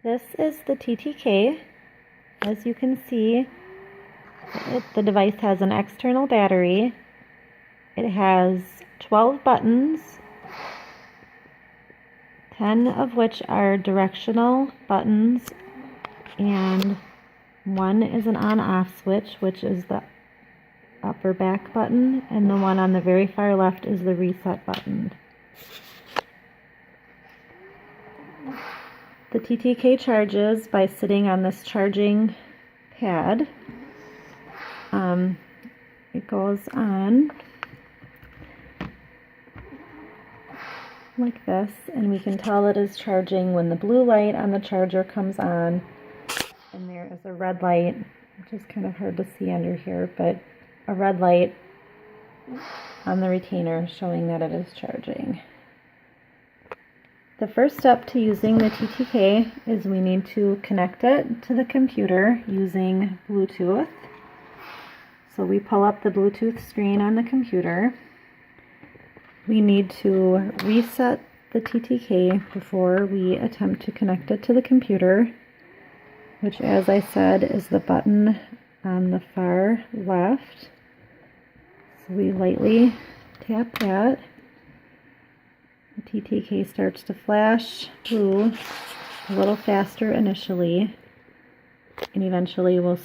This is the TTK. As you can see, the device has an external battery. It has 12 buttons, 10 of which are directional buttons, and one is an on-off switch, which is the upper back button, and the one on the very far left is the reset button. The TTK charges by sitting on this charging pad. It goes on like this, and we can tell it is charging when the blue light on the charger comes on, and there is a red light, which is kind of hard to see under here, but a red light on the retainer showing that it is charging. The first step to using the TTK is we need to connect it to the computer using Bluetooth. So we pull up the Bluetooth screen on the computer. We need to reset the TTK before we attempt to connect it to the computer, which, as I said, is the button on the far left. So we lightly tap that. The TTK starts to flash blue a little faster initially, and eventually will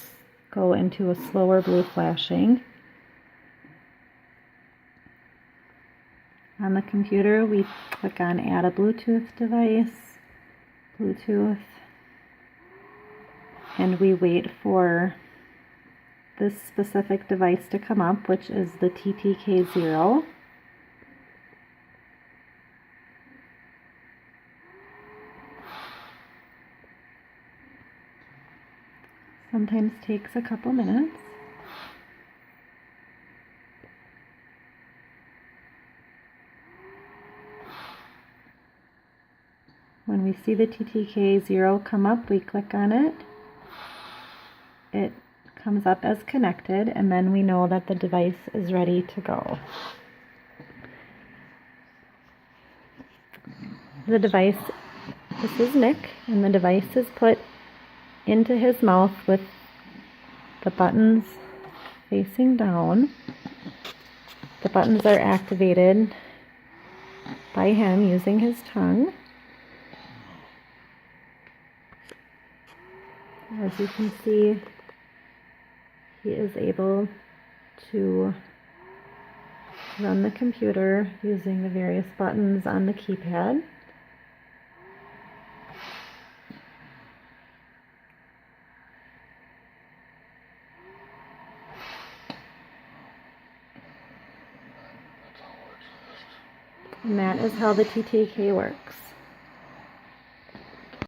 go into a slower blue flashing. On the computer, we click on Add a Bluetooth device, Bluetooth, and we wait for this specific device to come up, which is the TTK0. Sometimes takes a couple minutes. When we see the TTK0 come up, we click on it. It comes up as connected, and then we know that the device is ready to go. The device, this is Nick, and the device is put into his mouth with the buttons facing down. The buttons are activated by him using his tongue. As you can see, he is able to run the computer using the various buttons on the keypad. And that is how the TTK works.